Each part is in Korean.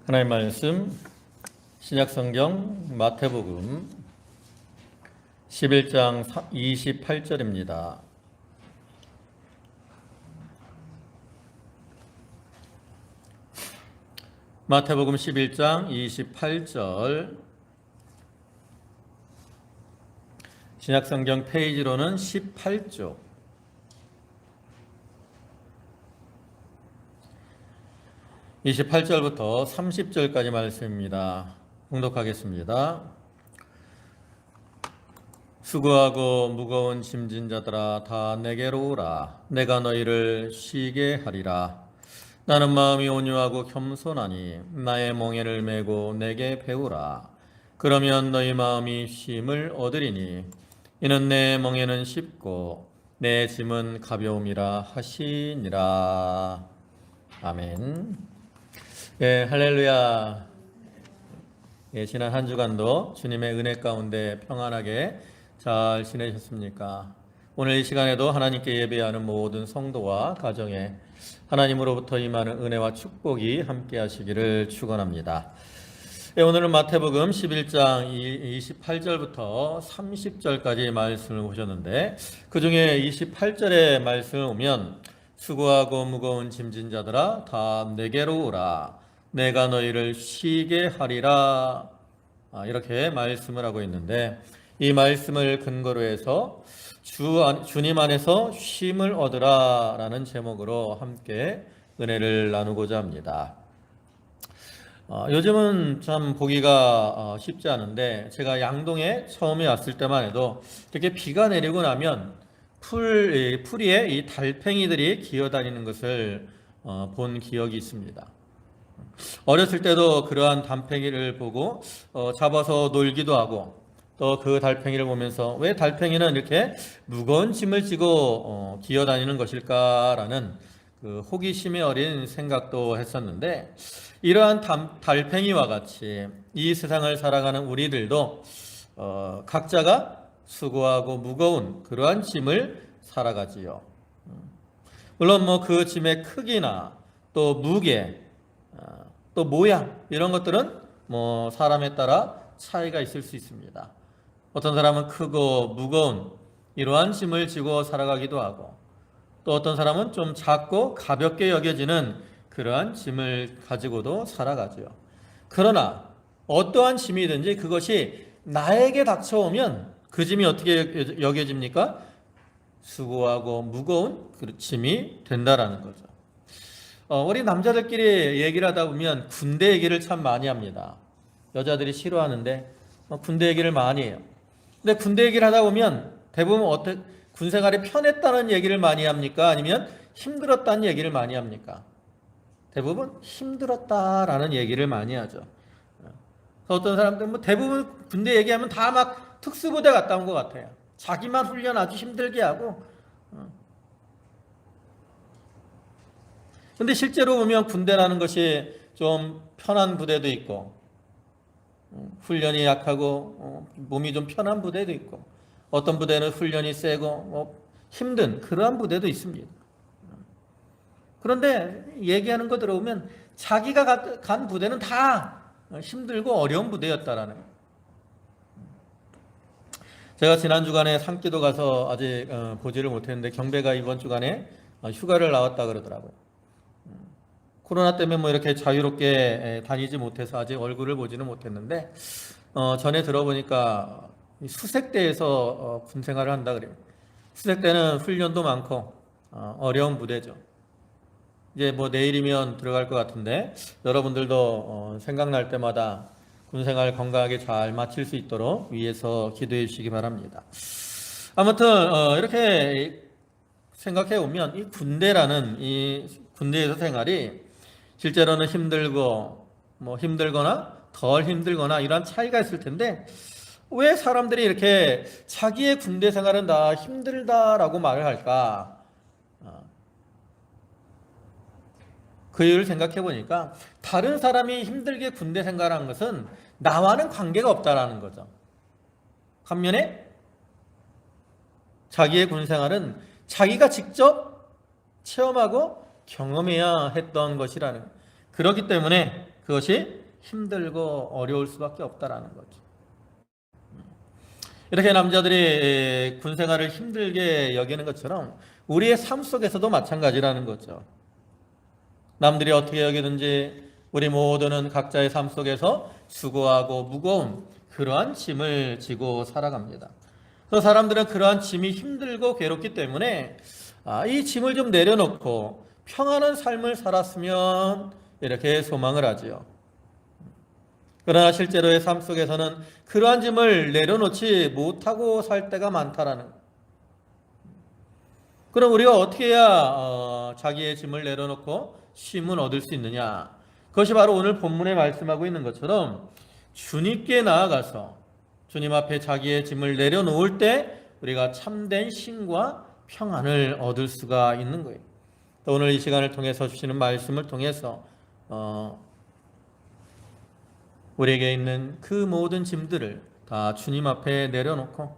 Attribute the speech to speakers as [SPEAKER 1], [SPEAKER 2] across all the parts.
[SPEAKER 1] 하나님 말씀 신약성경 마태복음 11장 28절입니다. 마태복음 11장 28절 신약성경 페이지로는 18쪽 28절부터 30절까지 말씀입니다. 봉독하겠습니다. 수고하고 무거운 짐진 자들아 다 내게로 오라. 내가 너희를 쉬게 하리라. 나는 마음이 온유하고 겸손하니 나의 멍에를 메고 내게 배우라. 그러면 너희 마음이 쉼을 얻으리니 이는 내 멍에는 쉽고 내 짐은 가벼움이라 하시니라. 아멘. 예, 할렐루야. 예, 지난 한 주간도 주님의 은혜 가운데 평안하게 잘 지내셨습니까? 오늘 이 시간에도 하나님께 예배하는 모든 성도와 가정에 하나님으로부터 임하는 은혜와 축복이 함께 하시기를 축원합니다. 예, 오늘은 마태복음 11장 28절부터 30절까지 말씀을 보셨는데 그 중에 28절의 말씀을 보면 수고하고 무거운 짐진 자들아 다 내게로 오라. 내가 너희를 쉬게 하리라. 이렇게 말씀을 하고 있는데 이 말씀을 근거로 해서 주님 안에서 쉼을 얻으라 라는 제목으로 함께 은혜를 나누고자 합니다. 요즘은 참 보기가 쉽지 않은데 제가 양동에 처음에 왔을 때만 해도 이렇게 비가 내리고 나면 풀이에 이 달팽이들이 기어다니는 것을 본 기억이 있습니다. 어렸을 때도 그러한 달팽이를 보고 잡아서 놀기도 하고 또 그 달팽이를 보면서 왜 달팽이는 이렇게 무거운 짐을 지고 기어다니는 것일까라는 그 호기심이 어린 생각도 했었는데 이러한 달팽이와 같이 이 세상을 살아가는 우리들도 각자가 수고하고 무거운 그러한 짐을 살아가지요. 물론 뭐 그 짐의 크기나 또 무게 또 모양 이런 것들은 뭐 사람에 따라 차이가 있을 수 있습니다. 어떤 사람은 크고 무거운 이러한 짐을 지고 살아가기도 하고 또 어떤 사람은 좀 작고 가볍게 여겨지는 그러한 짐을 가지고도 살아가죠. 그러나 어떠한 짐이든지 그것이 나에게 닥쳐오면 그 짐이 어떻게 여겨집니까? 수고하고 무거운 그 짐이 된다라는 거죠. 우리 남자들끼리 얘기를 하다 보면 군대 얘기를 참 많이 합니다. 여자들이 싫어하는데 군대 얘기를 많이 해요. 근데 군대 얘기를 하다 보면 대부분 군 생활이 편했다는 얘기를 많이 합니까? 아니면 힘들었다는 얘기를 많이 합니까? 대부분 힘들었다라는 얘기를 많이 하죠. 어떤 사람들은 대부분 군대 얘기하면 다 막 특수부대 갔다 온 것 같아요. 자기만 훈련 아주 힘들게 하고 근데 실제로 보면 군대라는 것이 좀 편한 부대도 있고 훈련이 약하고 몸이 좀 편한 부대도 있고 어떤 부대는 훈련이 세고 힘든 그러한 부대도 있습니다. 그런데 얘기하는 거 들어보면 자기가 간 부대는 다 힘들고 어려운 부대였다라는 거예요. 제가 지난 주간에 산기도 가서 아직 보지를 못했는데 경배가 이번 주간에 휴가를 나왔다 그러더라고요. 코로나 때문에 뭐 이렇게 자유롭게 다니지 못해서 아직 얼굴을 보지는 못했는데 전에 들어보니까 수색대에서 군 생활을 한다 그래요. 수색대는 훈련도 많고 어려운 부대죠. 이제 뭐 내일이면 들어갈 것 같은데 여러분들도 생각날 때마다 군 생활 건강하게 잘 마칠 수 있도록 위해서 기도해 주시기 바랍니다. 아무튼 이렇게 생각해 보면 이 군대라는 이 군대에서 생활이 실제로는 힘들고 뭐 힘들거나 덜 힘들거나 이런 차이가 있을 텐데 왜 사람들이 이렇게 자기의 군대 생활은 다 힘들다라고 말을 할까? 그 이유를 생각해 보니까 다른 사람이 힘들게 군대 생활한 것은 나와는 관계가 없다라는 거죠. 반면에 자기의 군 생활은 자기가 직접 체험하고 경험해야 했던 것이라는, 그렇기 때문에 그것이 힘들고 어려울 수밖에 없다라는 거죠. 이렇게 남자들이 군 생활을 힘들게 여기는 것처럼 우리의 삶 속에서도 마찬가지라는 거죠. 남들이 어떻게 여기든지 우리 모두는 각자의 삶 속에서 수고하고 무거운 그러한 짐을 지고 살아갑니다. 또 사람들은 그러한 짐이 힘들고 괴롭기 때문에 이 짐을 좀 내려놓고 평안한 삶을 살았으면 이렇게 소망을 하지요. 그러나 실제로의 삶 속에서는 그러한 짐을 내려놓지 못하고 살 때가 많다라는 거예요. 그럼 우리가 어떻게 해야 자기의 짐을 내려놓고 쉼을 얻을 수 있느냐? 그것이 바로 오늘 본문에 말씀하고 있는 것처럼 주님께 나아가서 주님 앞에 자기의 짐을 내려놓을 때 우리가 참된 쉼과 평안을 얻을 수가 있는 거예요. 또 오늘 이 시간을 통해서 주시는 말씀을 통해서 우리에게 있는 그 모든 짐들을 다 주님 앞에 내려놓고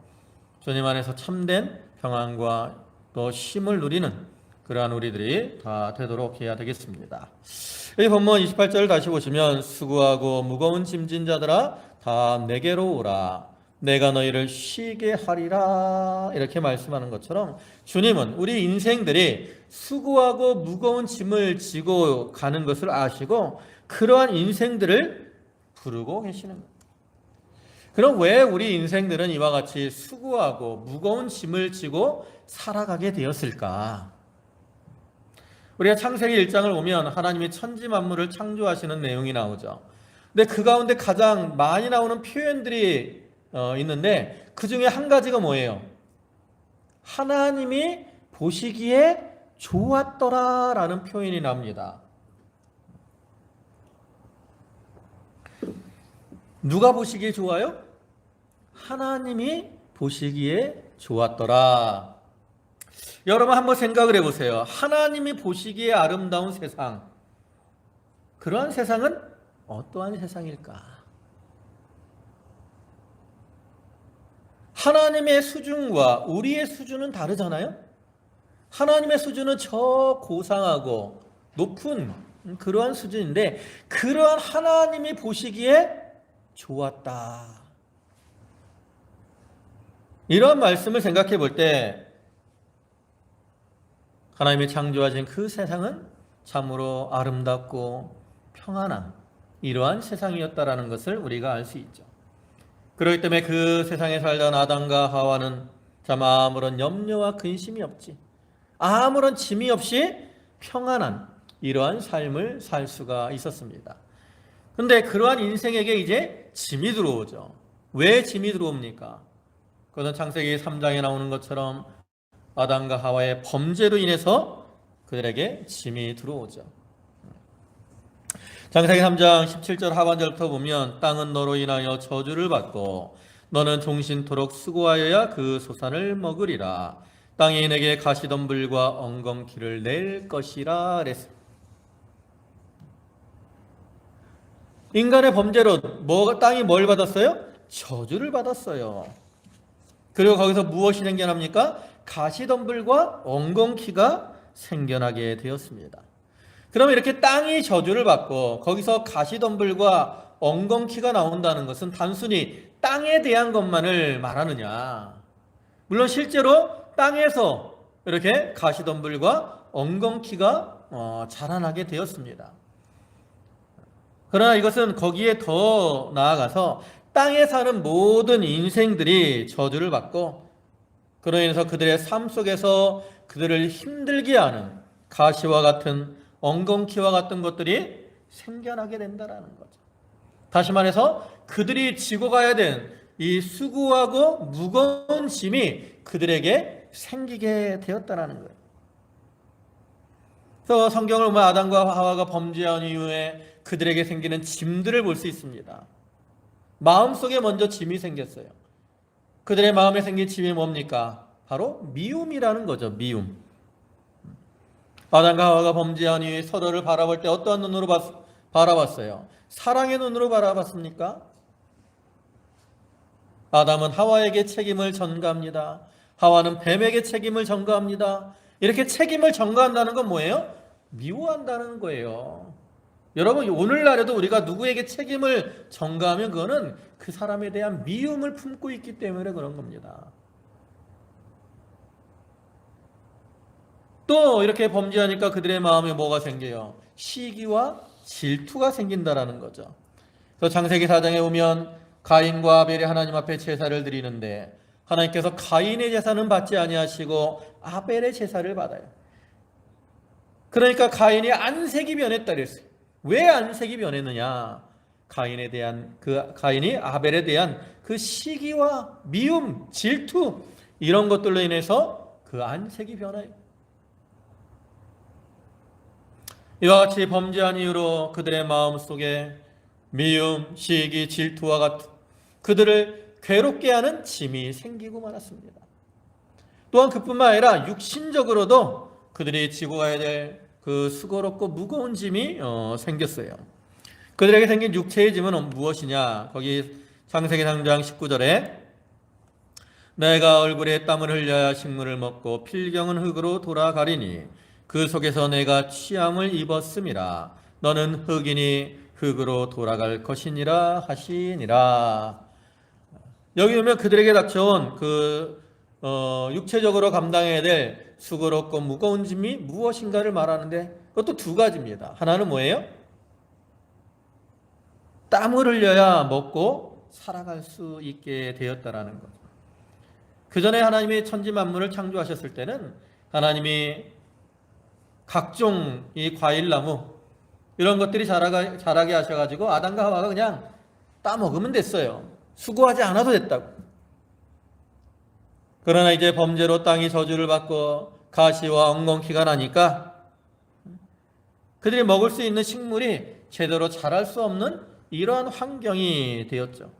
[SPEAKER 1] 주님 안에서 참된 평안과 또 쉼을 누리는 그러한 우리들이 다 되도록 해야 되겠습니다. 이 본문 28절을 다시 보시면 수고하고 무거운 짐진 자들아 다 내게로 오라 내가 너희를 쉬게 하리라 이렇게 말씀하는 것처럼 주님은 우리 인생들이 수고하고 무거운 짐을 지고 가는 것을 아시고 그러한 인생들을 부르고 계시는 거예요. 그럼 왜 우리 인생들은 이와 같이 수고하고 무거운 짐을 지고 살아가게 되었을까? 우리가 창세기 1장을 보면 하나님이 천지 만물을 창조하시는 내용이 나오죠. 근데 그 가운데 가장 많이 나오는 표현들이 있는데 그 중에 한 가지가 뭐예요? 하나님이 보시기에 좋았더라 라는 표현이 나옵니다. 누가 보시기에 좋아요? 하나님이 보시기에 좋았더라. 여러분 한번 생각을 해보세요. 하나님이 보시기에 아름다운 세상, 그러한 세상은 어떠한 세상일까? 하나님의 수준과 우리의 수준은 다르잖아요? 하나님의 수준은 저 고상하고 높은 그러한 수준인데 그러한 하나님이 보시기에 좋았다. 이런 말씀을 생각해 볼 때 하나님이 창조하신 그 세상은 참으로 아름답고 평안한 이러한 세상이었다라는 것을 우리가 알 수 있죠. 그렇기 때문에 그 세상에 살던 아담과 하와는 참 아무런 염려와 근심이 없지, 아무런 짐이 없이 평안한 이러한 삶을 살 수가 있었습니다. 그런데 그러한 인생에게 이제 짐이 들어오죠. 왜 짐이 들어옵니까? 그것은 창세기 3장에 나오는 것처럼 아담과 하와의 범죄로 인해서 그들에게 짐이 들어오죠. 창세기 3장 17절 하반절부터 보면 땅은 너로 인하여 저주를 받고 너는 종신토록 수고하여야 그 소산을 먹으리라. 땅이 내게 가시덤불과 엉겅퀴를 낼 것이라 그랬습니다. 인간의 범죄로 땅이 뭘 받았어요? 저주를 받았어요. 그리고 거기서 무엇이 생겨납니까? 가시덤불과 엉겅퀴가 생겨나게 되었습니다. 그럼 이렇게 땅이 저주를 받고 거기서 가시덤불과 엉겅퀴가 나온다는 것은 단순히 땅에 대한 것만을 말하느냐? 물론 실제로 땅에서 이렇게 가시덤불과 엉겅퀴가 자라나게 되었습니다. 그러나 이것은 거기에 더 나아가서 땅에 사는 모든 인생들이 저주를 받고 그로 인해서 그들의 삶 속에서 그들을 힘들게 하는 가시와 같은 엉겅퀴와 같은 것들이 생겨나게 된다는 거죠. 다시 말해서 그들이 지고 가야 되는 이 수고하고 무거운 짐이 그들에게 생기게 되었다는 거예요. 그래서 성경을 보면 아담과 하와가 범죄한 이후에 그들에게 생기는 짐들을 볼 수 있습니다. 마음속에 먼저 짐이 생겼어요. 그들의 마음에 생긴 짐이 뭡니까? 바로 미움이라는 거죠. 미움. 아담과 하와가 범죄한 이후에 서로를 바라볼 때 어떠한 눈으로 바라봤어요? 사랑의 눈으로 바라봤습니까? 아담은 하와에게 책임을 전가합니다. 하와는 뱀에게 책임을 전가합니다. 이렇게 책임을 전가한다는 건 뭐예요? 미워한다는 거예요. 여러분, 오늘날에도 우리가 누구에게 책임을 전가하면 그거는 그 사람에 대한 미움을 품고 있기 때문에 그런 겁니다. 또 이렇게 범죄하니까 그들의 마음에 뭐가 생겨요? 시기와 질투가 생긴다라는 거죠. 그래서 창세기 4장에 보면 가인과 아벨이 하나님 앞에 제사를 드리는데 하나님께서 가인의 제사는 받지 아니하시고 아벨의 제사를 받아요. 그러니까 가인이 안색이 변했다 그랬어요. 왜 안색이 변했느냐? 가인이 아벨에 대한 그 시기와 미움, 질투 이런 것들로 인해서 그 안색이 변해요. 이와 같이 범죄한 이유로 그들의 마음속에 미움, 시기, 질투와 같은 그들을 괴롭게 하는 짐이 생기고 말았습니다. 또한 그뿐만 아니라 육신적으로도 그들이 지고 가야 될 그 수고롭고 무거운 짐이 생겼어요. 그들에게 생긴 육체의 짐은 무엇이냐? 거기 창세기 3장 19절에 내가 얼굴에 땀을 흘려야 식물을 먹고 필경은 흙으로 돌아가리니 그 속에서 내가 취함을 입었음이라. 너는 흙이니 흙으로 돌아갈 것이니라 하시니라. 여기 보면 그들에게 닥쳐온 육체적으로 감당해야 될 수고롭고 무거운 짐이 무엇인가를 말하는데 그것도 두 가지입니다. 하나는 뭐예요? 땀을 흘려야 먹고 살아갈 수 있게 되었다라는 것. 그 전에 하나님이 천지 만물을 창조하셨을 때는 하나님이 각종 이 과일나무 이런 것들이 자라게 하셔가지고 아담과 하와가 그냥 따먹으면 됐어요. 수고하지 않아도 됐다고. 그러나 이제 범죄로 땅이 저주를 받고 가시와 엉겅퀴가 나니까 그들이 먹을 수 있는 식물이 제대로 자랄 수 없는 이러한 환경이 되었죠.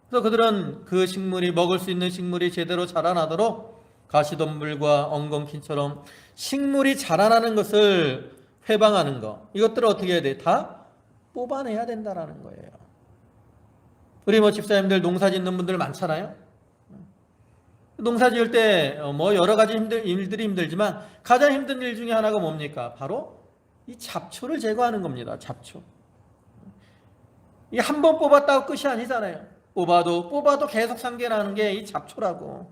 [SPEAKER 1] 그래서 그들은 그 식물이 먹을 수 있는 식물이 제대로 자라나도록 가시덤불과 엉겅퀴처럼 식물이 자라나는 것을 회방하는 것, 이것들을 어떻게 해야 돼? 다 뽑아내야 된다라는 거예요. 우리 집사님들 농사 짓는 분들 많잖아요. 농사 지을 때 여러 가지 일들이 힘들지만 가장 힘든 일 중에 하나가 뭡니까? 바로 이 잡초를 제거하는 겁니다. 잡초. 이 한 번 뽑았다고 끝이 아니잖아요. 뽑아도 계속 상계나는 게 이 잡초라고.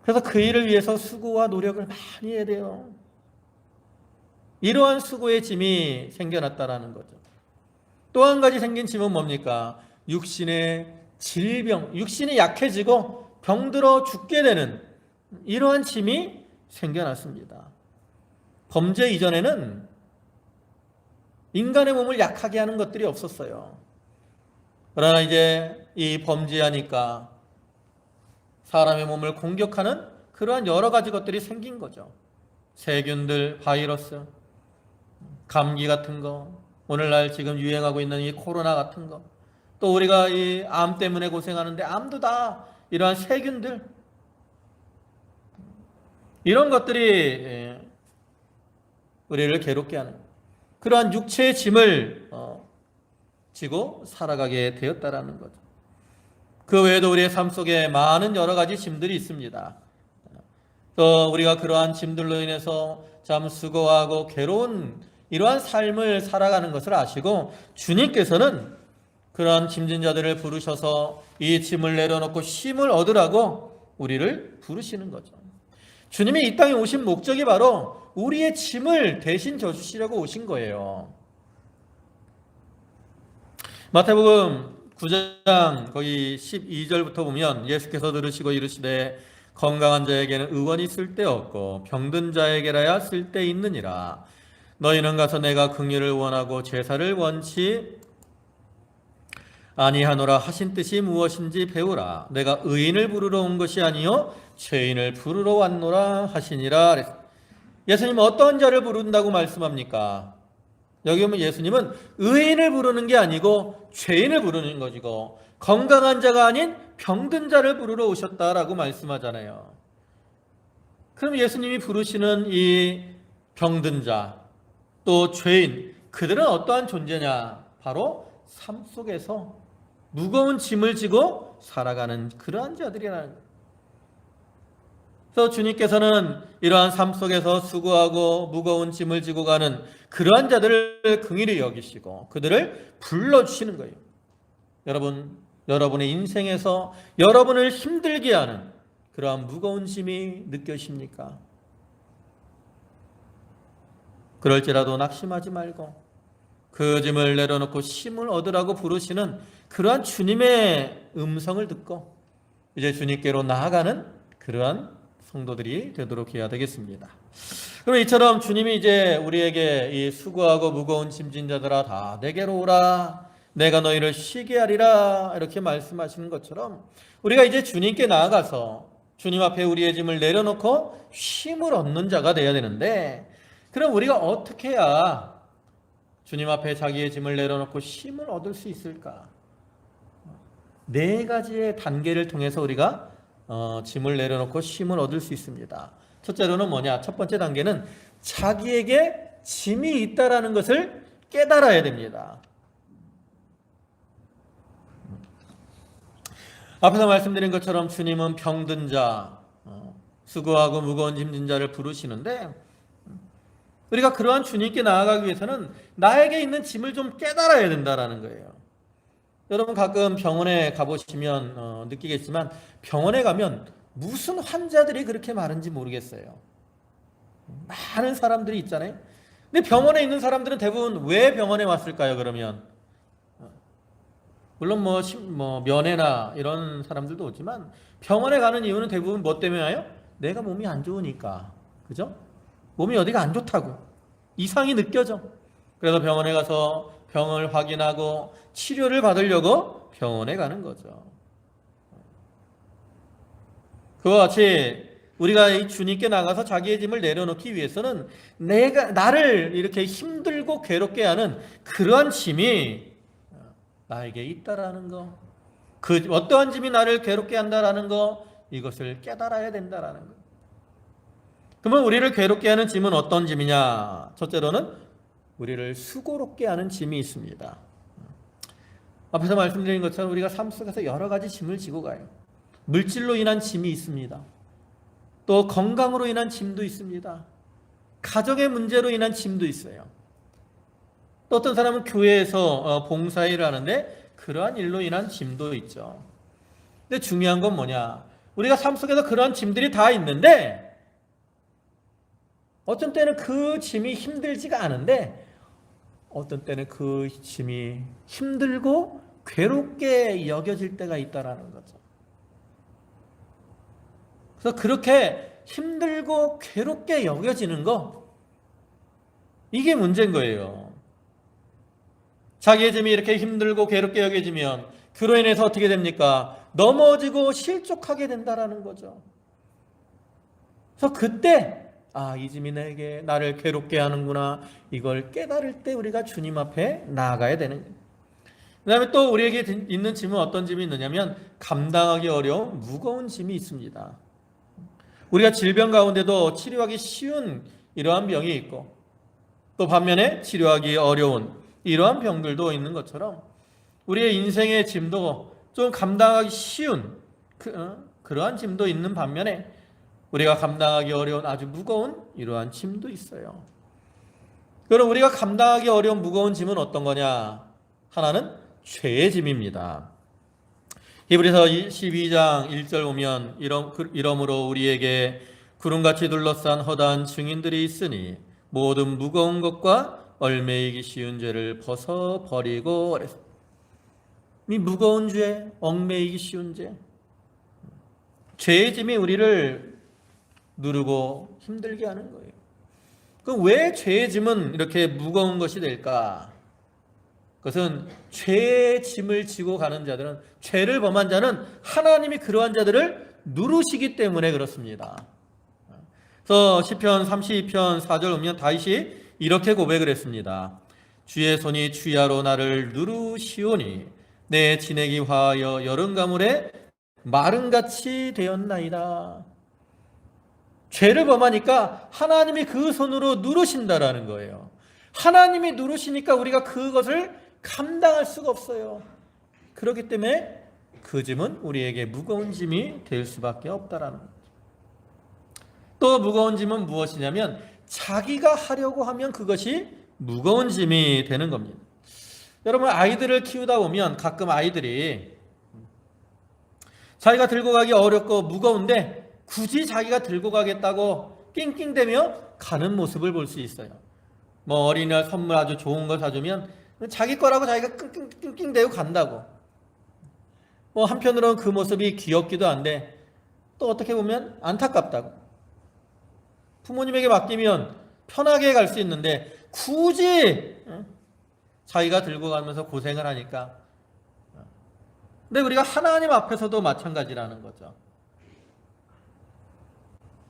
[SPEAKER 1] 그래서 그 일을 위해서 수고와 노력을 많이 해야 돼요. 이러한 수고의 짐이 생겨났다라는 거죠. 또 한 가지 생긴 짐은 뭡니까? 육신의 질병, 육신이 약해지고 병들어 죽게 되는 이러한 짐이 생겨났습니다. 범죄 이전에는 인간의 몸을 약하게 하는 것들이 없었어요. 그러나 이제 이 범죄하니까 사람의 몸을 공격하는 그러한 여러 가지 것들이 생긴 거죠. 세균들, 바이러스, 감기 같은 거, 오늘날 지금 유행하고 있는 이 코로나 같은 거, 또 우리가 이 암 때문에 고생하는데 암도 다 이러한 세균들, 이런 것들이 우리를 괴롭게 하는 그러한 육체의 짐을 지고 살아가게 되었다라는 거죠. 그 외에도 우리의 삶 속에 많은 여러 가지 짐들이 있습니다. 또 우리가 그러한 짐들로 인해서 참 수고하고 괴로운 이러한 삶을 살아가는 것을 아시고 주님께서는 그러한 짐진 자들을 부르셔서 이 짐을 내려놓고 쉼을 얻으라고 우리를 부르시는 거죠. 주님이 이 땅에 오신 목적이 바로 우리의 짐을 대신 져주시려고 오신 거예요. 마태복음 9장 거기 12절부터 보면 예수께서 들으시고 이르시되 건강한 자에게는 의원이 쓸데없고 병든 자에게라야 쓸데있느니라. 너희는 가서 내가 긍휼을 원하고 제사를 원치 아니하노라 하신 뜻이 무엇인지 배우라. 내가 의인을 부르러 온 것이 아니요 죄인을 부르러 왔노라 하시니라. 예수님은 어떤 자를 부른다고 말씀합니까? 여기 보면 예수님은 의인을 부르는 게 아니고 죄인을 부르는 것이고 건강한 자가 아닌 병든 자를 부르러 오셨다라고 말씀하잖아요. 그럼 예수님이 부르시는 이 병든 자, 또 죄인, 그들은 어떠한 존재냐? 바로 삶 속에서 무거운 짐을 지고 살아가는 그러한 자들이라는 거예요. 그래서 주님께서는 이러한 삶 속에서 수고하고 무거운 짐을 지고 가는 그러한 자들을 긍휼히 여기시고 그들을 불러주시는 거예요. 여러분의 인생에서 여러분을 힘들게 하는 그러한 무거운 짐이 느껴집니까? 그럴지라도 낙심하지 말고 그 짐을 내려놓고 쉼을 얻으라고 부르시는 그러한 주님의 음성을 듣고 이제 주님께로 나아가는 그러한 성도들이 되도록 해야 되겠습니다. 그럼 이처럼 주님이 이제 우리에게 이 수고하고 무거운 짐진 자들아 다 내게로 오라 내가 너희를 쉬게 하리라 이렇게 말씀하시는 것처럼 우리가 이제 주님께 나아가서 주님 앞에 우리의 짐을 내려놓고 쉼을 얻는 자가 되어야 되는데 그럼 우리가 어떻게 해야 주님 앞에 자기의 짐을 내려놓고 쉼을 얻을 수 있을까? 네 가지의 단계를 통해서 우리가 짐을 내려놓고 쉼을 얻을 수 있습니다. 첫째로는 뭐냐? 첫 번째 단계는 자기에게 짐이 있다라는 것을 깨달아야 됩니다. 앞에서 말씀드린 것처럼 주님은 병든 자, 수고하고 무거운 짐진 자를 부르시는데 우리가 그러한 주님께 나아가기 위해서는 나에게 있는 짐을 좀 깨달아야 된다라는 거예요. 여러분 가끔 병원에 가보시면 느끼겠지만 병원에 가면 무슨 환자들이 그렇게 많은지 모르겠어요. 많은 사람들이 있잖아요. 근데 병원에 있는 사람들은 대부분 왜 병원에 왔을까요? 그러면 물론 면회나 이런 사람들도 오지만 병원에 가는 이유는 대부분 뭐 때문에 와요? 내가 몸이 안 좋으니까. 그죠? 몸이 어디가 안 좋다고. 이상이 느껴져. 그래서 병원에 가서 병을 확인하고 치료를 받으려고 병원에 가는 거죠. 그와 같이 우리가 이 주님께 나가서 자기의 짐을 내려놓기 위해서는 나를 이렇게 힘들고 괴롭게 하는 그러한 짐이 나에게 있다라는 거, 그 어떠한 짐이 나를 괴롭게 한다라는 거, 이것을 깨달아야 된다라는 거. 그러면 우리를 괴롭게 하는 짐은 어떤 짐이냐? 첫째로는 우리를 수고롭게 하는 짐이 있습니다. 앞에서 말씀드린 것처럼 우리가 삶 속에서 여러 가지 짐을 지고 가요. 물질로 인한 짐이 있습니다. 또 건강으로 인한 짐도 있습니다. 가정의 문제로 인한 짐도 있어요. 또 어떤 사람은 교회에서 봉사일을 하는데 그러한 일로 인한 짐도 있죠. 근데 중요한 건 뭐냐? 우리가 삶 속에서 그러한 짐들이 다 있는데 어떤 때는 그 짐이 힘들지가 않은데 어떤 때는 그 짐이 힘들고 괴롭게 여겨질 때가 있다라는 거죠. 그래서 그렇게 힘들고 괴롭게 여겨지는 거, 이게 문제인 거예요. 자기의 짐이 이렇게 힘들고 괴롭게 여겨지면 그로 인해서 어떻게 됩니까? 넘어지고 실족하게 된다라는 거죠. 그래서 그때 이 짐이 나를 괴롭게 하는구나, 이걸 깨달을 때 우리가 주님 앞에 나아가야 되는 거예요. 그 다음에 또 우리에게 있는 짐은 어떤 짐이 있느냐면 감당하기 어려운 무거운 짐이 있습니다. 우리가 질병 가운데도 치료하기 쉬운 이러한 병이 있고 또 반면에 치료하기 어려운 이러한 병들도 있는 것처럼 우리의 인생의 짐도 좀 감당하기 쉬운 그러한 짐도 있는 반면에 우리가 감당하기 어려운 아주 무거운 이러한 짐도 있어요. 그럼 우리가 감당하기 어려운 무거운 짐은 어떤 거냐? 하나는 죄의 짐입니다. 히브리서 12장 1절 보면 이러므로 우리에게 구름같이 둘러싼 허다한 증인들이 있으니 모든 무거운 것과 얽매이기 쉬운 죄를 벗어버리고 그랬어. 이 무거운 죄, 얽매이기 쉬운 죄, 죄의 짐이 우리를 누르고 힘들게 하는 거예요. 그럼 왜 죄의 짐은 이렇게 무거운 것이 될까? 그것은 죄의 짐을 지고 가는 자들은, 죄를 범한 자는 하나님이 그러한 자들을 누르시기 때문에 그렇습니다. 그래서 시편 32편 4절 보면 다윗이 이렇게 고백을 했습니다. 주의 손이 주야로 나를 누르시오니 내 진액이 화하여 여름 가물에 마른같이 되었나이다. 죄를 범하니까 하나님이 그 손으로 누르신다라는 거예요. 하나님이 누르시니까 우리가 그것을 감당할 수가 없어요. 그렇기 때문에 그 짐은 우리에게 무거운 짐이 될 수밖에 없다라는 거죠. 또 무거운 짐은 무엇이냐면 자기가 하려고 하면 그것이 무거운 짐이 되는 겁니다. 여러분, 아이들을 키우다 보면 가끔 아이들이 자기가 들고 가기 어렵고 무거운데 굳이 자기가 들고 가겠다고 낑낑대며 가는 모습을 볼 수 있어요. 뭐 어린이날 선물 아주 좋은 걸 사주면 자기 거라고 자기가 낑낑대고 간다고. 뭐 한편으로는 그 모습이 귀엽기도 한데 또 어떻게 보면 안타깝다고. 부모님에게 맡기면 편하게 갈 수 있는데 굳이 자기가 들고 가면서 고생을 하니까. 근데 우리가 하나님 앞에서도 마찬가지라는 거죠.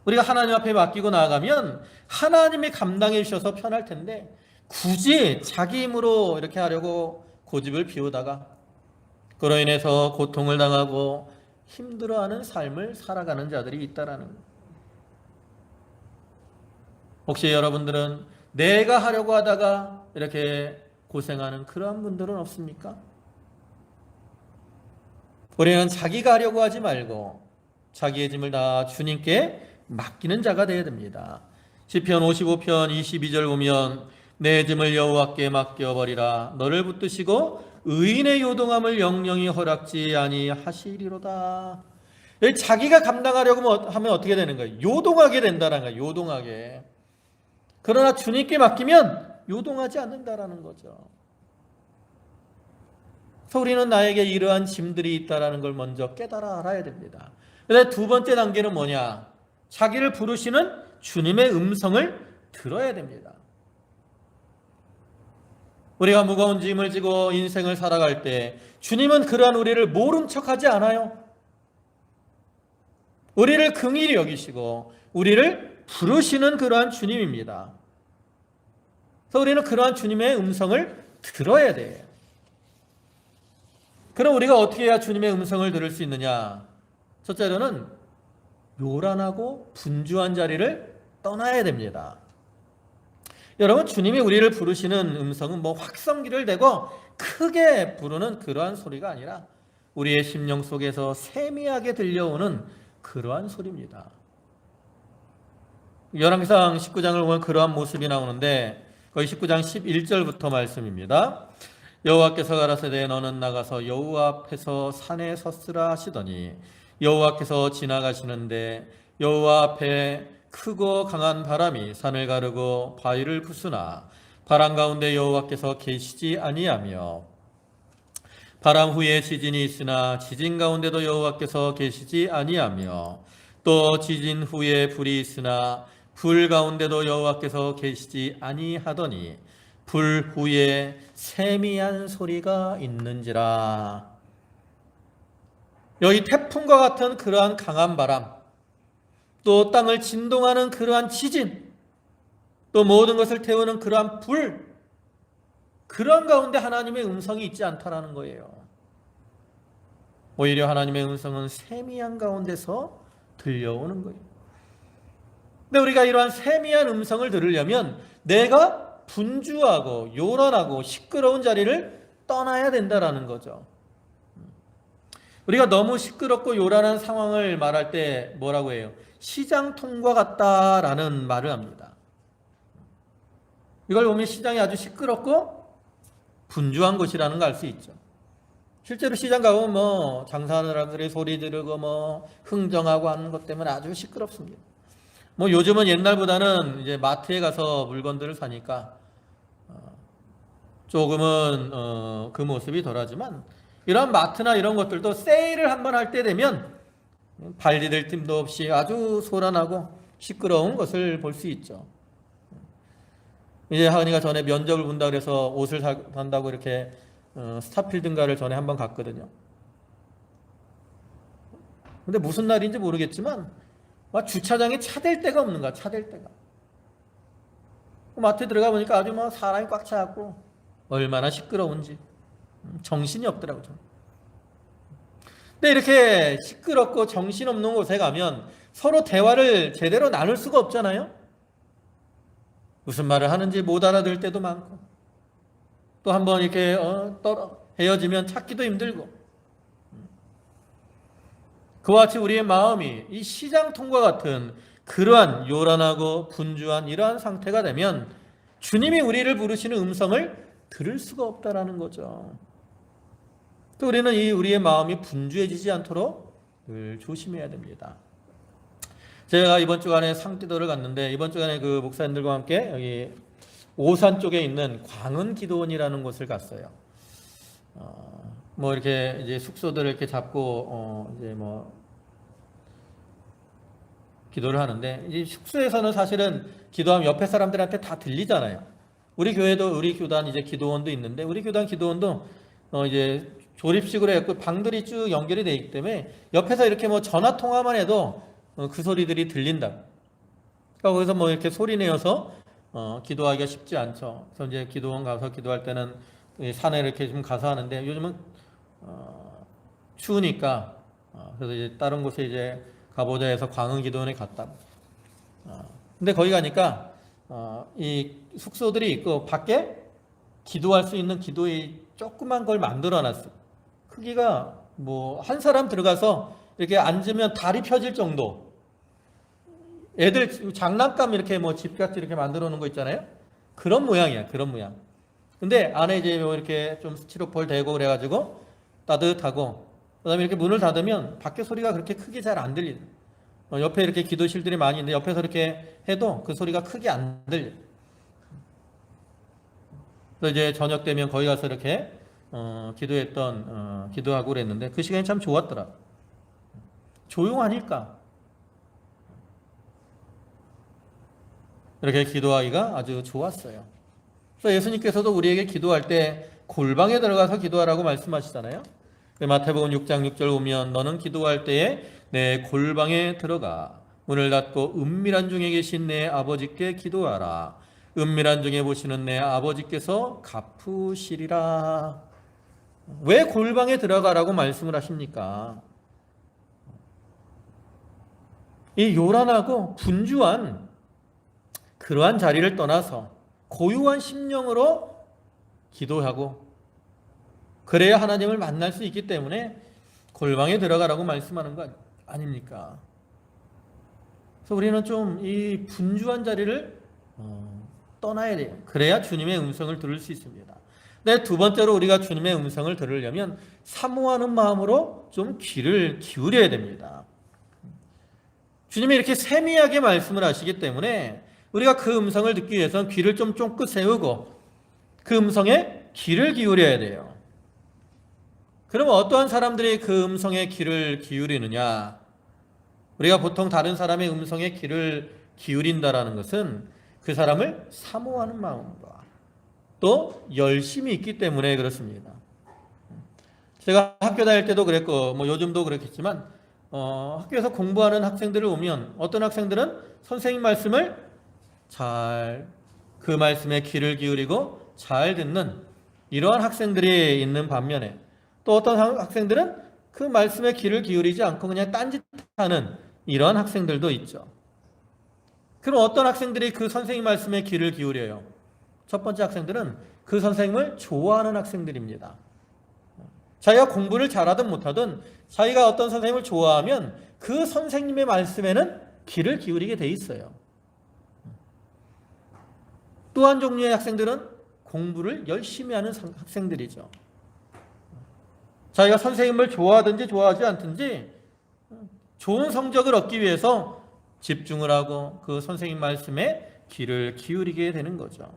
[SPEAKER 1] 우리가 하나님 앞에 맡기고 나아가면 하나님이 감당해 주셔서 편할 텐데 굳이 자기 힘으로 이렇게 하려고 고집을 피우다가 그로 인해서 고통을 당하고 힘들어하는 삶을 살아가는 자들이 있다라는 거예요. 혹시 여러분들은 내가 하려고 하다가 이렇게 고생하는 그러한 분들은 없습니까? 우리는 자기가 하려고 하지 말고 자기의 짐을 다 주님께 맡기는 자가 되어야 됩니다. 시편 55편 22절 보면 내 짐을 여호와께 맡겨버리라. 너를 붙드시고 의인의 요동함을 영영히 허락지 아니하시리로다. 자기가 감당하려고 하면 어떻게 되는 거예요? 요동하게 된다는 거예요. 요동하게. 그러나 주님께 맡기면 요동하지 않는다라는 거죠. 그래서 우리는 나에게 이러한 짐들이 있다라는 걸 먼저 깨달아 알아야 됩니다. 그런데 두 번째 단계는 뭐냐? 자기를 부르시는 주님의 음성을 들어야 됩니다. 우리가 무거운 짐을 지고 인생을 살아갈 때 주님은 그러한 우리를 모른 척하지 않아요. 우리를 긍휼히 여기시고 우리를 부르시는 그러한 주님입니다. 그래서 우리는 그러한 주님의 음성을 들어야 돼요. 그럼 우리가 어떻게 해야 주님의 음성을 들을 수 있느냐? 첫째로는 요란하고 분주한 자리를 떠나야 됩니다. 여러분, 주님이 우리를 부르시는 음성은 뭐 확성기를 대고 크게 부르는 그러한 소리가 아니라 우리의 심령 속에서 세미하게 들려오는 그러한 소리입니다. 열왕기상 19장을 보면 그러한 모습이 나오는데 거기 19장 11절부터 말씀입니다. 여호와께서 가라사대 너는 나가서 여호와 앞에서 산에 섰으라 하시더니 여호와께서 지나가시는데 여호와 앞에 크고 강한 바람이 산을 가르고 바위를 부수나 바람 가운데 여호와께서 계시지 아니하며 바람 후에 지진이 있으나 지진 가운데도 여호와께서 계시지 아니하며 또 지진 후에 불이 있으나 불 가운데도 여호와께서 계시지 아니하더니 불 후에 세미한 소리가 있는지라. 여기 태풍과 같은 그러한 강한 바람, 또 땅을 진동하는 그러한 지진, 또 모든 것을 태우는 그러한 불, 그런 가운데 하나님의 음성이 있지 않다라는 거예요. 오히려 하나님의 음성은 세미한 가운데서 들려오는 거예요. 근데 우리가 이러한 세미한 음성을 들으려면 내가 분주하고 요란하고 시끄러운 자리를 떠나야 된다라는 거죠. 우리가 너무 시끄럽고 요란한 상황을 말할 때 뭐라고 해요? 시장통과 같다라는 말을 합니다. 이걸 보면 시장이 아주 시끄럽고 분주한 곳이라는 걸 알 수 있죠. 실제로 시장 가보면 뭐 장사하는 사람들이 소리 지르고 뭐 흥정하고 하는 것 때문에 아주 시끄럽습니다. 뭐 요즘은 옛날보다는 이제 마트에 가서 물건들을 사니까 조금은 그 모습이 덜하지만 이런 마트나 이런 것들도 세일을 한번 할 때 되면 발디딜 틈도 없이 아주 소란하고 시끄러운 것을 볼 수 있죠. 이제 하은이가 전에 면접을 본다 그래서 옷을 산다고 이렇게 스타필드인가를 전에 한번 갔거든요. 근데 무슨 날인지 모르겠지만 주차장에 차댈 데가 없는 거야. 차댈 데가. 마트에 들어가 보니까 아주 뭐 사람이 꽉 차갖고 얼마나 시끄러운지 정신이 없더라고요. 근데 이렇게 시끄럽고 정신없는 곳에 가면 서로 대화를 제대로 나눌 수가 없잖아요. 무슨 말을 하는지 못 알아들 때도 많고 또 한번 이렇게 헤어지면 찾기도 힘들고 그와 같이 우리의 마음이 이 시장통과 같은 그러한 요란하고 분주한 이러한 상태가 되면 주님이 우리를 부르시는 음성을 들을 수가 없다라는 거죠. 또 우리는 이 우리의 마음이 분주해지지 않도록 늘 조심해야 됩니다. 제가 이번 주간에 상기도를 갔는데, 이번 주간에 그 목사님들과 함께 여기 오산 쪽에 있는 광은 기도원이라는 곳을 갔어요. 뭐 이렇게 이제 숙소들을 이렇게 잡고 이제 뭐 기도를 하는데, 이 숙소에서는 사실은 기도하면 옆에 사람들한테 다 들리잖아요. 우리 교회도 우리 교단 이제 기도원도 있는데, 우리 교단 기도원도 이제 조립식으로 해서 방들이 쭉 연결이 되어 있기 때문에 옆에서 이렇게 뭐 전화 통화만 해도 그 소리들이 들린다. 그러니까 거기서 뭐 이렇게 소리 내어서 기도하기가 쉽지 않죠. 그래서 이제 기도원 가서 기도할 때는 산에 이렇게 좀 가서 하는데, 요즘은 추우니까 그래서 이제 다른 곳에 이제 가보자 해서 광흥 기도원에 갔다. 근데 거기 가니까 이 숙소들이 있고 밖에 기도할 수 있는 기도의 조그만 걸 만들어 놨어. 크기가 뭐 한 사람 들어가서 이렇게 앉으면 다리 펴질 정도. 애들 장난감 이렇게 뭐 집같이 이렇게 만들어 놓은 거 있잖아요. 그런 모양이야. 그런 모양. 근데 안에 이제 뭐 이렇게 좀 스티로폴 대고 그래가지고 따뜻하고, 그다음에 이렇게 문을 닫으면 밖에 소리가 그렇게 크게 잘 안 들리죠. 옆에 이렇게 기도실들이 많이 있는데 옆에서 이렇게 해도 그 소리가 크게 안 들려. 그래서 이제 저녁 되면 거기 가서 이렇게 기도하고 그랬는데 그 시간이 참 좋았더라. 조용하니까 이렇게 기도하기가 아주 좋았어요. 그래서 예수님께서도 우리에게 기도할 때 골방에 들어가서 기도하라고 말씀하시잖아요. 마태복음 6장 6절 보면 너는 기도할 때에 내 골방에 들어가 문을 닫고 은밀한 중에 계신 내 아버지께 기도하라. 은밀한 중에 보시는 내 아버지께서 갚으시리라. 왜 골방에 들어가라고 말씀을 하십니까? 이 요란하고 분주한 그러한 자리를 떠나서 고요한 심령으로 기도하고 그래야 하나님을 만날 수 있기 때문에 골방에 들어가라고 말씀하는 거 아닙니까? 그래서 우리는 좀 이 분주한 자리를 떠나야 돼요. 그래야 주님의 음성을 들을 수 있습니다. 네, 두 번째로 우리가 주님의 음성을 들으려면 사모하는 마음으로 좀 귀를 기울여야 됩니다. 주님이 이렇게 세미하게 말씀을 하시기 때문에 우리가 그 음성을 듣기 위해서는 귀를 좀 쫑긋 세우고 그 음성에 귀를 기울여야 돼요. 그럼 어떠한 사람들이 그 음성에 귀를 기울이느냐? 우리가 보통 다른 사람의 음성에 귀를 기울인다라는 것은 그 사람을 사모하는 마음과 또 열심이 있기 때문에 그렇습니다. 제가 학교 다닐 때도 그랬고 뭐 요즘도 그렇겠지만 학교에서 공부하는 학생들을 보면 어떤 학생들은 선생님 말씀을 그 말씀에 귀를 기울이고 잘 듣는 이러한 학생들이 있는 반면에 또 어떤 학생들은 그 말씀에 귀를 기울이지 않고 그냥 딴짓하는 이러한 학생들도 있죠. 그럼 어떤 학생들이 그 선생님 말씀에 귀를 기울여요? 첫 번째 학생들은 그 선생님을 좋아하는 학생들입니다. 자기가 공부를 잘하든 못하든 자기가 어떤 선생님을 좋아하면 그 선생님의 말씀에는 귀를 기울이게 돼 있어요. 또 한 종류의 학생들은 공부를 열심히 하는 학생들이죠. 자기가 선생님을 좋아하든지 좋아하지 않든지 좋은 성적을 얻기 위해서 집중을 하고 그 선생님 말씀에 귀를 기울이게 되는 거죠.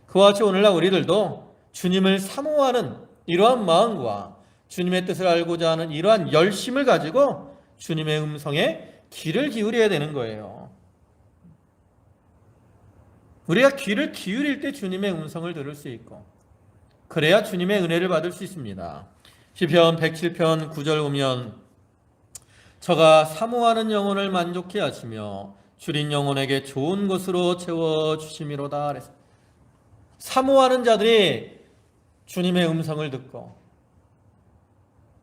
[SPEAKER 1] 그와 같이 오늘날 우리들도 주님을 사모하는 이러한 마음과 주님의 뜻을 알고자 하는 이러한 열심을 가지고 주님의 음성에 귀를 기울여야 되는 거예요. 우리가 귀를 기울일 때 주님의 음성을 들을 수 있고 그래야 주님의 은혜를 받을 수 있습니다. 시편 107편 9절 보면 저가 사모하는 영혼을 만족케 하시며 줄인 영혼에게 좋은 것으로 채워주심이로다 그랬어요. 사모하는 자들이 주님의 음성을 듣고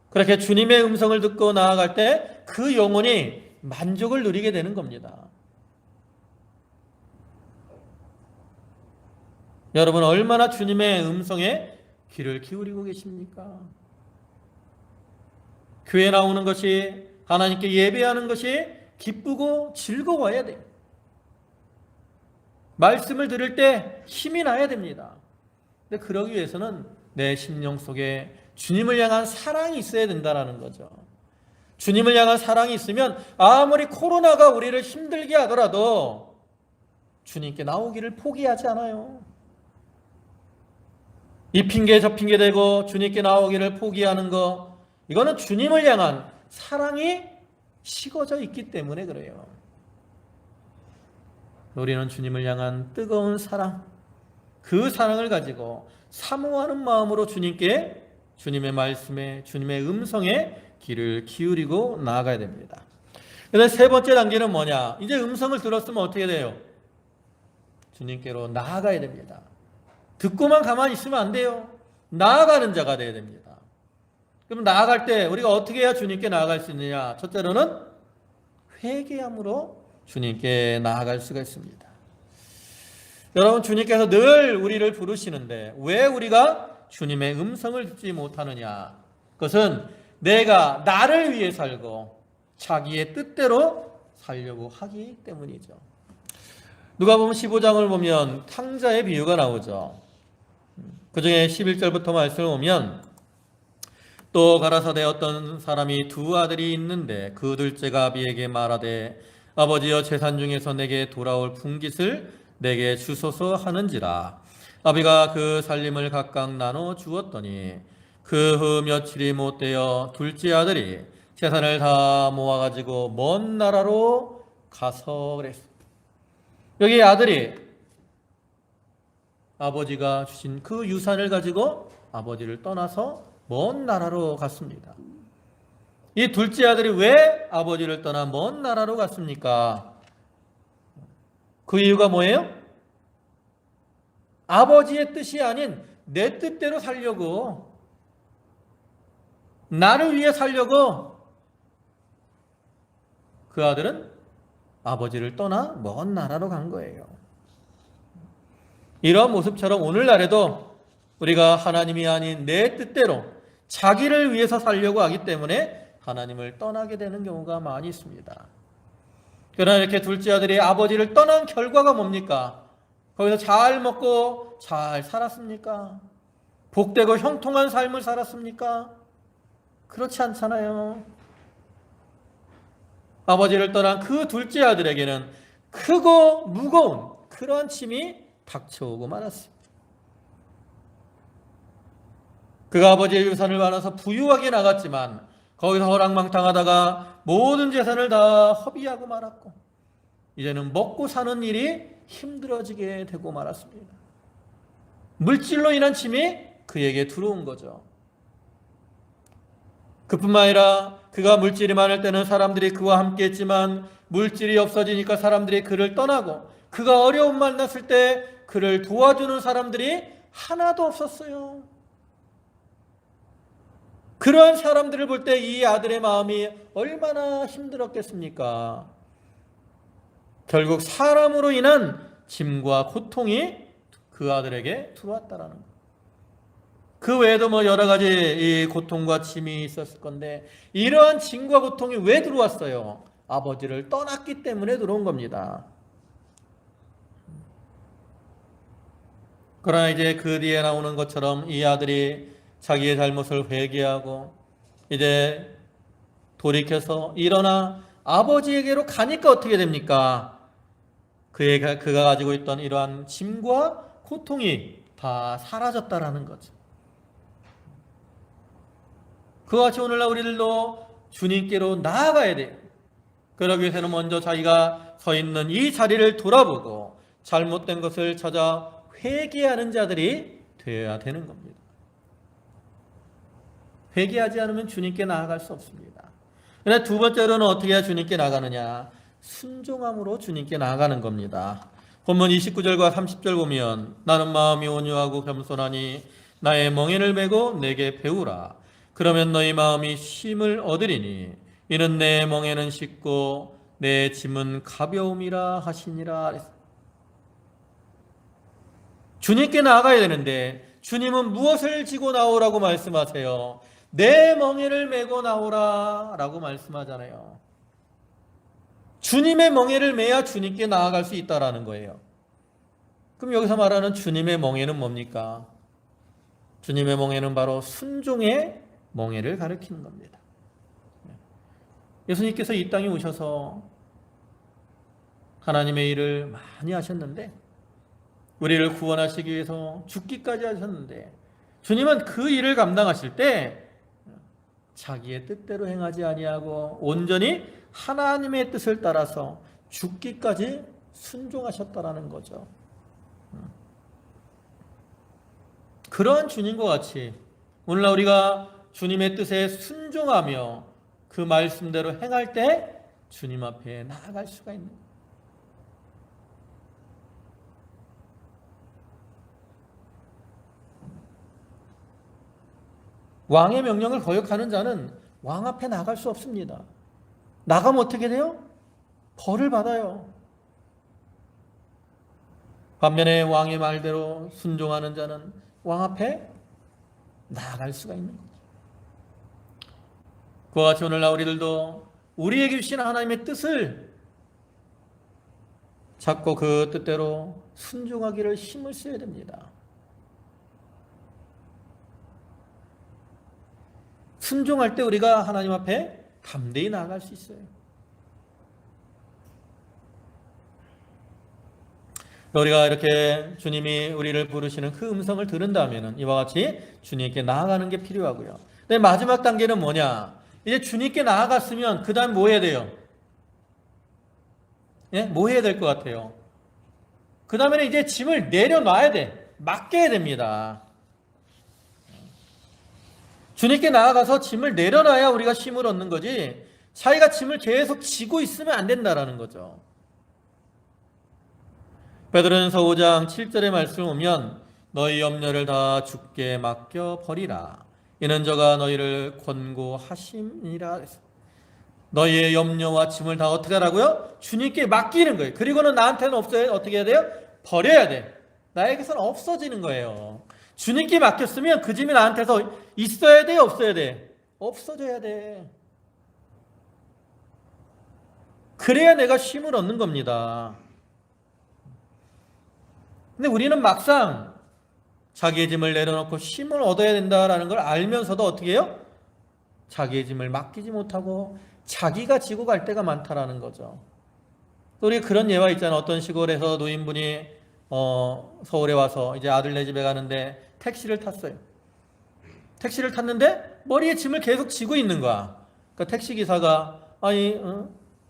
[SPEAKER 1] 그렇게 주님의 음성을 듣고 나아갈 때 그 영혼이 만족을 누리게 되는 겁니다. 여러분 얼마나 주님의 음성에 귀를 기울이고 계십니까? 교회 나오는 것이 하나님께 예배하는 것이 기쁘고 즐거워야 돼요. 말씀을 들을 때 힘이 나야 됩니다. 근데 그러기 위해서는 내 심령 속에 주님을 향한 사랑이 있어야 된다는 거죠. 주님을 향한 사랑이 있으면 아무리 코로나가 우리를 힘들게 하더라도 주님께 나오기를 포기하지 않아요. 이 핑계 저 핑계 대고 주님께 나오기를 포기하는 거, 이거는 주님을 향한 사랑이 식어져 있기 때문에 그래요. 우리는 주님을 향한 뜨거운 사랑, 그 사랑을 가지고 사모하는 마음으로 주님께, 주님의 말씀에, 주님의 음성에 귀를 기울이고 나아가야 됩니다. 그런데 세 번째 단계는 뭐냐? 이제 음성을 들었으면 어떻게 돼요? 주님께로 나아가야 됩니다. 듣고만 가만히 있으면 안 돼요. 나아가는 자가 되어야 됩니다. 그럼 나아갈 때 우리가 어떻게 해야 주님께 나아갈 수 있느냐? 첫째로는 회개함으로 주님께 나아갈 수가 있습니다. 여러분, 주님께서 늘 우리를 부르시는데 왜 우리가 주님의 음성을 듣지 못하느냐? 그것은 내가 나를 위해 살고 자기의 뜻대로 살려고 하기 때문이죠. 누가복음 15장을 보면 탕자의 비유가 나오죠. 그 중에 11절부터 말씀을 보면, 또 가라사대 어떤 사람이 두 아들이 있는데 그 둘째가 아비에게 말하되 아버지여 재산 중에서 내게 돌아올 분깃을 내게 주소서 하는지라. 아비가 그 살림을 각각 나눠 주었더니 그 후 며칠이 못되어 둘째 아들이 재산을 다 모아가지고 먼 나라로 가서 그랬습니다. 여기 아들이 아버지가 주신 그 유산을 가지고 아버지를 떠나서 먼 나라로 갔습니다. 이 둘째 아들이 왜 아버지를 떠나 먼 나라로 갔습니까? 그 이유가 뭐예요? 아버지의 뜻이 아닌 내 뜻대로 살려고, 나를 위해 살려고 그 아들은 아버지를 떠나 먼 나라로 간 거예요. 이런 모습처럼 오늘날에도 우리가 하나님이 아닌 내 뜻대로 자기를 위해서 살려고 하기 때문에 하나님을 떠나게 되는 경우가 많이 있습니다. 그러나 이렇게 둘째 아들이 아버지를 떠난 결과가 뭡니까? 거기서 잘 먹고 잘 살았습니까? 복되고 형통한 삶을 살았습니까? 그렇지 않잖아요. 아버지를 떠난 그 둘째 아들에게는 크고 무거운 그러한 짐이 닥쳐오고 말았습니다. 그가 아버지의 유산을 받아서 부유하게 나갔지만 거기서 허랑망탕하다가 모든 재산을 다 허비하고 말았고 이제는 먹고 사는 일이 힘들어지게 되고 말았습니다. 물질로 인한 짐이 그에게 들어온 거죠. 그뿐만 아니라 그가 물질이 많을 때는 사람들이 그와 함께 했지만 물질이 없어지니까 사람들이 그를 떠나고 그가 어려움 만났을 때 그를 도와주는 사람들이 하나도 없었어요. 그러한 사람들을 볼 때 이 아들의 마음이 얼마나 힘들었겠습니까? 결국 사람으로 인한 짐과 고통이 그 아들에게 들어왔다라는 것. 그 외에도 여러 가지 이 고통과 짐이 있었을 건데 이러한 짐과 고통이 왜 들어왔어요? 아버지를 떠났기 때문에 들어온 겁니다. 그러나 이제 그 뒤에 나오는 것처럼 이 아들이 자기의 잘못을 회개하고 이제 돌이켜서 일어나 아버지에게로 가니까 어떻게 됩니까? 그가 가지고 있던 이러한 짐과 고통이 다 사라졌다라는 거죠. 그와 같이 오늘날 우리들도 주님께로 나아가야 돼요. 그러기 위해서는 먼저 자기가 서 있는 이 자리를 돌아보고 잘못된 것을 찾아 회개하는 자들이 되어야 되는 겁니다. 회개하지 않으면 주님께 나아갈 수 없습니다. 그런데 두 번째로는 어떻게 해야 주님께 나가느냐? 순종함으로 주님께 나아가는 겁니다. 본문 29절과 30절 보면 나는 마음이 온유하고 겸손하니 나의 멍에를 메고 내게 배우라. 그러면 너희 마음이 쉼을 얻으리니 이는 내 멍에는 쉽고 내 짐은 가벼움이라 하시니라. 주님께 나아가야 되는데 주님은 무엇을 지고 나오라고 말씀하세요? 내 멍에를 메고 나오라 라고 말씀하잖아요. 주님의 멍에를 매야 주님께 나아갈 수 있다라는 거예요. 그럼 여기서 말하는 주님의 멍에는 뭡니까? 주님의 멍에는 바로 순종의 멍에를 가리키는 겁니다. 예수님께서 이 땅에 오셔서 하나님의 일을 많이 하셨는데, 우리를 구원하시기 위해서 죽기까지 하셨는데, 주님은 그 일을 감당하실 때 자기의 뜻대로 행하지 아니하고 온전히 하나님의 뜻을 따라서 죽기까지 순종하셨다라는 거죠. 그러한 주님과 같이 오늘날 우리가 주님의 뜻에 순종하며 그 말씀대로 행할 때 주님 앞에 나아갈 수가 있는 거예요. 왕의 명령을 거역하는 자는 왕 앞에 나갈 수 없습니다. 나가면 어떻게 돼요? 벌을 받아요. 반면에 왕의 말대로 순종하는 자는 왕 앞에 나아갈 수가 있는 거죠. 그와 같이 오늘날 우리들도 우리에게 주신 하나님의 뜻을 잡고 그 뜻대로 순종하기를 힘을 써야 됩니다. 순종할 때 우리가 하나님 앞에 담대히 나아갈 수 있어요. 우리가 이렇게 주님이 우리를 부르시는 그 음성을 들은다면 이와 같이 주님께 나아가는 게 필요하고요. 근데 마지막 단계는 뭐냐? 이제 주님께 나아갔으면 그 다음 뭐 해야 돼요? 예? 뭐 해야 될 것 같아요? 그 다음에는 이제 짐을 내려놔야 돼. 맡겨야 됩니다. 주님께 나아가서 짐을 내려놔야 우리가 쉼을 얻는 거지, 자기가 짐을 계속 지고 있으면 안 된다라는 거죠. 베드로전서 5장 7절의 말씀을 보면 너희 염려를 다 주께 맡겨 버리라. 이는 저가 너희를 권고하심이라. 너희의 염려와 짐을 다 어떻게 하라고요? 주님께 맡기는 거예요. 그리고는 나한테는 없어요. 어떻게 해야 돼요? 버려야 돼. 나에게서는 없어지는 거예요. 주님께 맡겼으면 그 짐이 나한테서 있어야 돼, 없어야 돼? 없어져야 돼. 그래야 내가 쉼을 얻는 겁니다. 근데 우리는 막상 자기의 짐을 내려놓고 쉼을 얻어야 된다는 걸 알면서도 어떻게 해요? 자기의 짐을 맡기지 못하고 자기가 지고 갈 때가 많다라는 거죠. 또 우리 그런 예화 있잖아요. 어떤 시골에서 노인분이 서울에 와서 이제 아들네 집에 가는데 택시를 탔어요. 택시를 탔는데 머리에 짐을 계속 지고 있는 거야. 그러니까 택시기사가 아니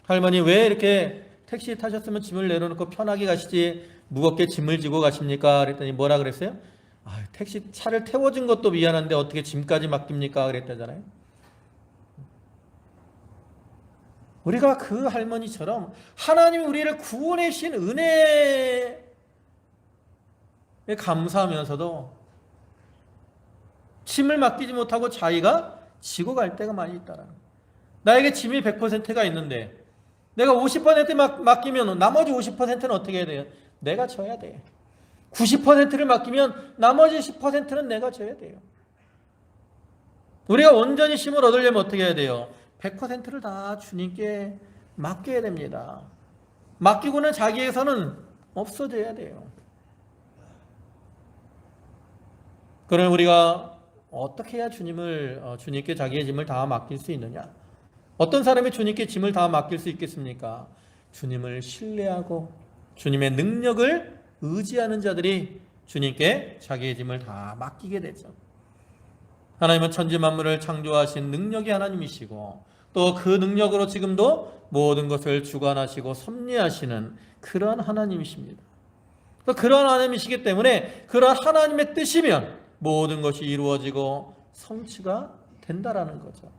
[SPEAKER 1] 할머니 왜 이렇게 택시 타셨으면 짐을 내려놓고 편하게 가시지 무겁게 짐을 지고 가십니까? 그랬더니 뭐라 그랬어요? 택시 차를 태워준 것도 미안한데 어떻게 짐까지 맡깁니까? 그랬다잖아요. 우리가 그 할머니처럼 하나님이 우리를 구원해 주신 은혜에 감사하면서도 짐을 맡기지 못하고 자기가 지고 갈 때가 많이 있다라는 거예요. 나에게 짐이 100%가 있는데 내가 50% 맡기면 나머지 50%는 어떻게 해야 돼요? 내가 져야 돼. 90%를 맡기면 나머지 10%는 내가 져야 돼요. 우리가 온전히 쉼을 얻으려면 어떻게 해야 돼요? 100%를 다 주님께 맡겨야 됩니다. 맡기고는 자기에서는 없어져야 돼요. 그러면 우리가 어떻게 해야 주님께 자기의 짐을 다 맡길 수 있느냐? 어떤 사람이 주님께 짐을 다 맡길 수 있겠습니까? 주님을 신뢰하고 주님의 능력을 의지하는 자들이 주님께 자기의 짐을 다 맡기게 되죠. 하나님은 천지 만물을 창조하신 능력의 하나님이시고 또 그 능력으로 지금도 모든 것을 주관하시고 섭리하시는 그러한 하나님이십니다. 그러한 하나님이시기 때문에 그러한 하나님의 뜻이면 모든 것이 이루어지고 성취가 된다라는 거죠.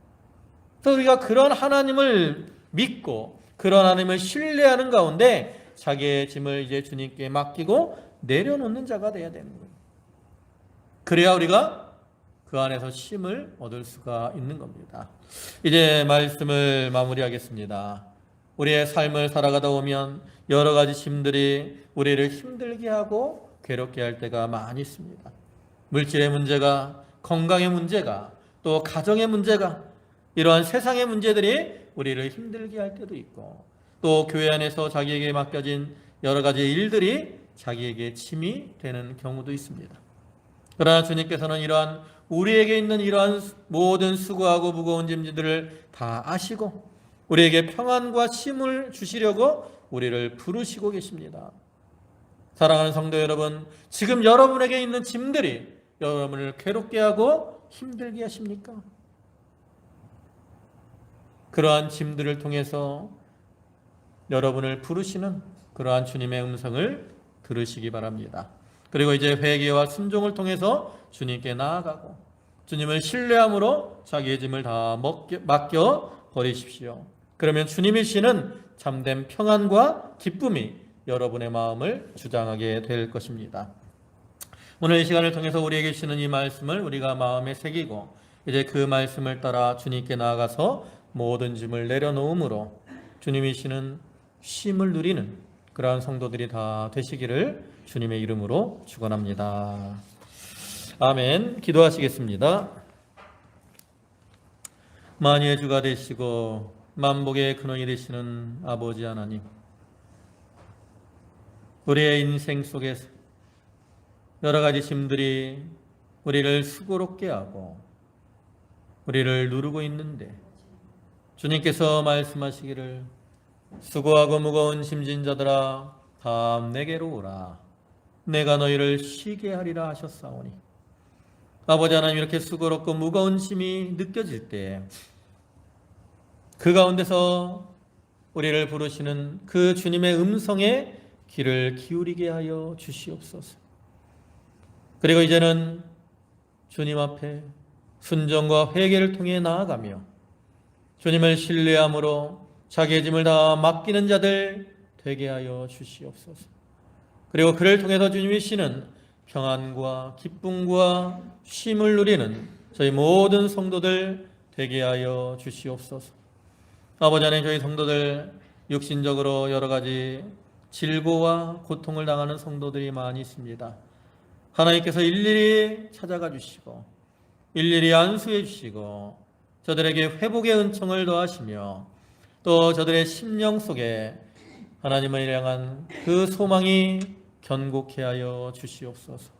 [SPEAKER 1] 그래서 우리가 그런 하나님을 믿고 그런 하나님을 신뢰하는 가운데 자기의 짐을 이제 주님께 맡기고 내려놓는 자가 되어야 되는 거예요. 그래야 우리가 그 안에서 쉼을 얻을 수가 있는 겁니다. 이제 말씀을 마무리하겠습니다. 우리의 삶을 살아가다 보면 여러 가지 짐들이 우리를 힘들게 하고 괴롭게 할 때가 많이 있습니다. 물질의 문제가, 건강의 문제가, 또 가정의 문제가, 이러한 세상의 문제들이 우리를 힘들게 할 때도 있고, 또 교회 안에서 자기에게 맡겨진 여러 가지 일들이 자기에게 침이 되는 경우도 있습니다. 그러나 주님께서는 우리에게 있는 이러한 모든 수고하고 무거운 짐들을 다 아시고 우리에게 평안과 쉼을 주시려고 우리를 부르시고 계십니다. 사랑하는 성도 여러분, 지금 여러분에게 있는 짐들이 여러분을 괴롭게 하고 힘들게 하십니까? 그러한 짐들을 통해서 여러분을 부르시는 그러한 주님의 음성을 들으시기 바랍니다. 그리고 이제 회개와 순종을 통해서 주님께 나아가고 주님을 신뢰함으로 자기의 짐을 다 맡겨 버리십시오. 그러면 주님이시는 참된 평안과 기쁨이 여러분의 마음을 주장하게 될 것입니다. 오늘 이 시간을 통해서 우리에게 주시는 이 말씀을 우리가 마음에 새기고 이제 그 말씀을 따라 주님께 나아가서 모든 짐을 내려놓음으로 주님이시는 쉼을 누리는 그러한 성도들이 다 되시기를 주님의 이름으로 축원합니다. 아멘. 기도하시겠습니다. 만유의 주가 되시고 만복의 근원이 되시는 아버지 하나님, 우리의 인생 속에서 여러 가지 짐들이 우리를 수고롭게 하고 우리를 누르고 있는데 주님께서 말씀하시기를 수고하고 무거운 짐진 자들아 다 내게로 오라 내가 너희를 쉬게 하리라 하셨사오니, 아버지 하나님, 이렇게 수고롭고 무거운 짐이 느껴질 때 그 가운데서 우리를 부르시는 그 주님의 음성에 귀를 기울이게 하여 주시옵소서. 그리고 이제는 주님 앞에 순종과 회개를 통해 나아가며 주님을 신뢰함으로 자기의 짐을 다 맡기는 자들 되게 하여 주시옵소서. 그리고 그를 통해서 주님이시는 평안과 기쁨과 쉼을 누리는 저희 모든 성도들 되게 하여 주시옵소서. 아버지 하나님, 저희 성도들 육신적으로 여러 가지 질고와 고통을 당하는 성도들이 많이 있습니다. 하나님께서 일일이 찾아가 주시고 일일이 안수해 주시고 저들에게 회복의 은총을 더하시며 또 저들의 심령 속에 하나님을 향한 그 소망이 견고케 하여 주시옵소서.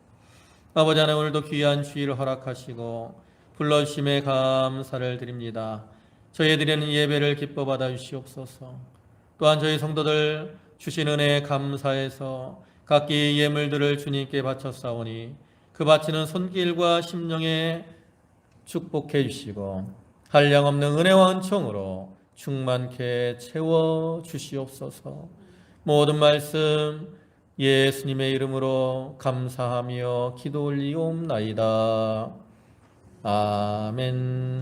[SPEAKER 1] 아버지 하나님, 오늘도 귀한 주의를 허락하시고 불러주심에 감사를 드립니다. 저희 드리는 예배를 기뻐 받아 주시옵소서. 또한 저희 성도들 주신 은혜에 감사해서 각기 예물들을 주님께 바쳤사오니 그 바치는 손길과 심령에 축복해 주시고 한량없는 은혜와 은총으로 충만케 채워 주시옵소서. 모든 말씀 예수님의 이름으로 감사하며 기도 올리옵나이다. 아멘.